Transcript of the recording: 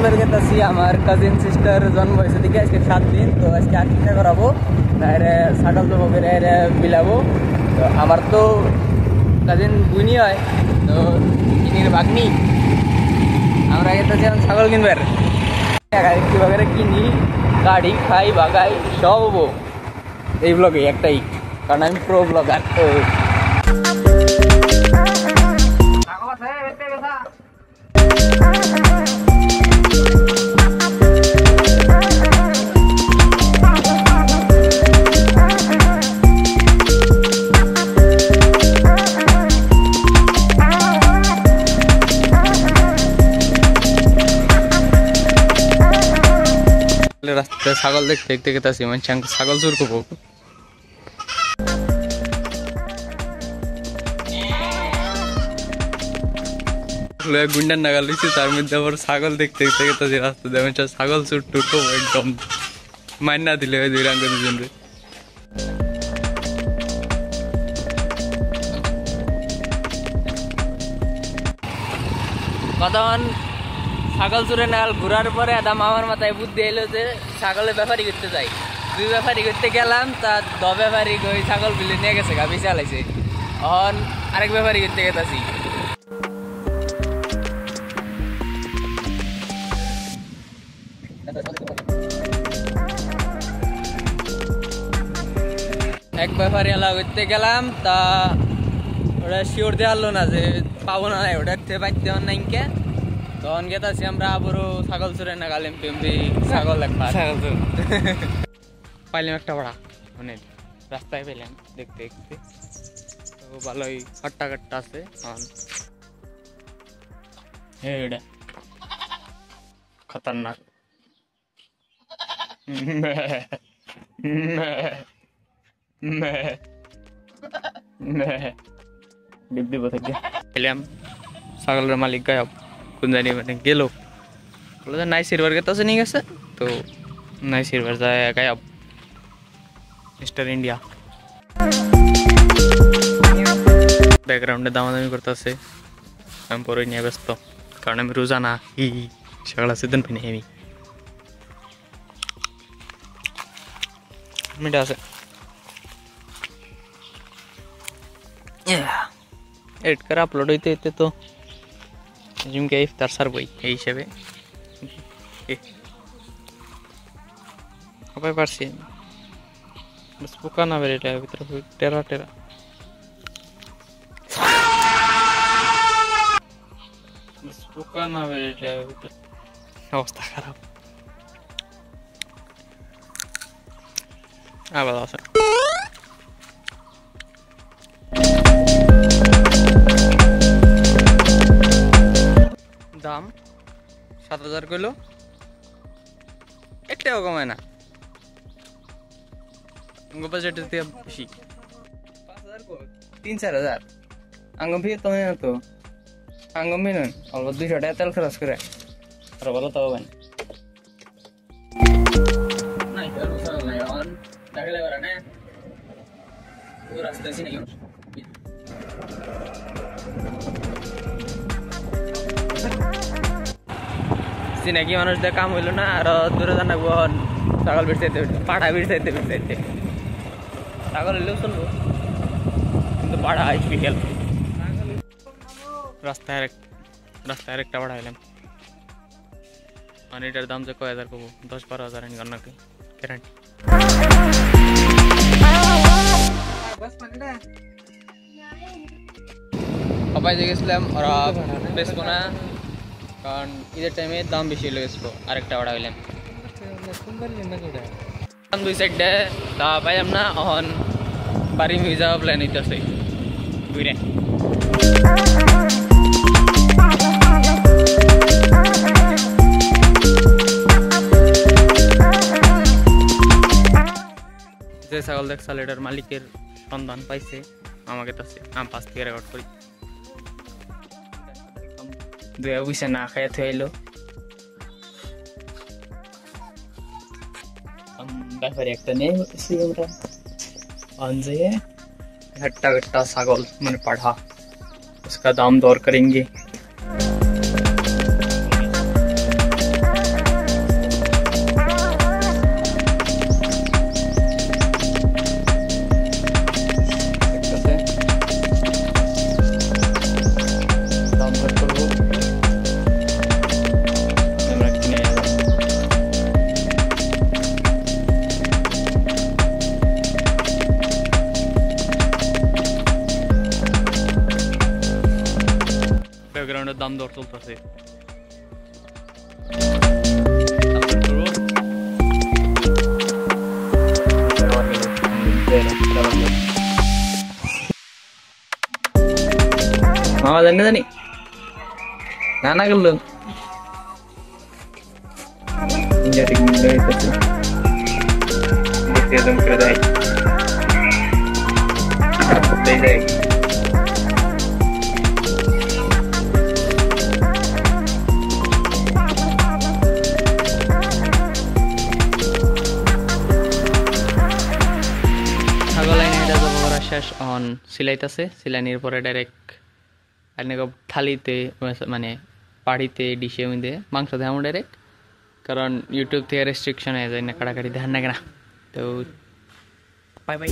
বের গেছি আমার কাজিন সিস্টার জন্ম হয়েছে দিকে আজকে 7 দিন। তো আজকে আকিকা করাবো, এরে ছাগল দেবো, এরে বিলাবো। তো আমার তো কাজিন বুইনি হয়, তো কিনির বাগনি আমরা গেতেছি এখন ছাগল কিনবার। কিভাবে কিনি, গাড়ি খাই, বাগাই, সব হবো এই ব্লগে একটাই, কারণ আমি প্রো ব্লগার। রাস্তায় ছাগল দেখতে দেখতে গেছি, মানে ছাগল চুর করবো। গুন্ডার নাগাল দিচ্ছি, তার মধ্যে আবার ছাগল দেখতে দেখতে গেছি রাস্তা দিয়ে, ছাগল চুর টুর করবো একদম। মাইন না দিলে ওই দুই রাঙ্গ দুজন রে। কতক্ষণ ছাগল চুরে নাগাল ঘুরার পরে আদাম আমার মাথায় বুদ্ধি এলো যে ছাগলের ব্যাপারী করতে যাই। 2 ব্যাপারী করতে গেলাম, তা 10 ব্যাপারী ওই ছাগল বিলে নিয়ে গেছে, গাভি চালাইছে। এখন আরেক ব্যাপারী করতে গেছি। এক ব্যাপারী এলা করতে গেলাম, তা ওরা শিওর দেওয়ালো না যে পাবো না, ওটা পাইতে হন নাই কে। তখন গেতাছি আমরা আবারও ছাগল চুরে না গালেম পেম্পি ছাগল ছাগল চুর পাইলাম একটা বড়া, মানে রাস্তায় পেলাম দেখতে দেখতে। তো ভালোই কাট্টা কাট্টা আছে। এটা খতরনাক। ডিপ দিব থেকে পেলাম ছাগলের মালিক গায়ব, কোন জানি মানে গেল, বলে যে নাই সিরবার গেছে নিয়ে গেছে। তো নাই সিরবার যায় গায়ব মিস্টার ইন্ডিয়া। ব্যাকগ্রাউন্ডে দামাদামি করতেছে, আমি পরে নিয়ে ব্যস্ত, কারণ আমি রোজানা সকাল সেদিন পিনে আমি মিটা আছে। এডিট করে আপলোড হইতে হইতে তো জিমকে ইফতার সারবই, এই হিসেবে সবাই পারছি। পোকা না বেরিয়ে ভিতরে টেরা টেরা পোকা না বেরিয়ে ভিতরে, অবস্থা খারাপ। আবার আছে দাম 7,000 কইলো, একটাও কমায় না। বাজেট বেশি 3-4,000 আঙ্গম ফির তো না, তো আঙ্গম ফির অল্প 200 টাকা তেল খরচ করে আর বলো তো ভাই নাই নাই অন লাগলে বড় না ও রাস্তা আছে নাকি সিনাকি মানুষদের কাম হইলো না, আর দূরে জানা ছাগল বেড়াইতে পাড়া বেড়াইতে ছাগল হইলেও চলবো, কিন্তু পাড়া স্পেশাল। রাস্তায় আরেকটা পাড়া হইলাম, মানে এটার দাম যে কয় হাজার পাবো, 10-12 হাজার নাকি গ্যারান্টি। সবাই যে গেছিলাম ওরা বেচবো না, কারণ ঈদের টাইমে দাম বেশি লেগেছিল। আরেকটা ভাড়া হইলাম 2 সাইডে তা পাইলাম না, এখন বাড়ি হয়ে যাওয়া প্ল্যান হইতেছে ঘুরে। যে ছাগল দেখছাল এটার মালিকের সন্ধান পাইছে আমাকে কাছে, আমি 5 থেকে রেকর্ড করি। 2 পয়সা না খায় থইলো ব্যাপারে একটা নেই আমরা अंजे घट्टा घट्टा सागल मैंने पढ़ा, उसका दाम दौर करेंगे। দাম দর চলতেছে। মামা জানি জানি না না করলো শেষ অন সিলাইতেছে, সিলাইনির পরে ডাইরেক্ট থালিতে মানে পাড়িতে ডিশের মধ্যে মাংস দেওয়া ডাইরেক্ট, কারণ ইউটিউব থেকে রেস্ট্রিকশন হয়ে যায় না, কাটাকাটি ধ্যান না কেনা। তো বাই বাই।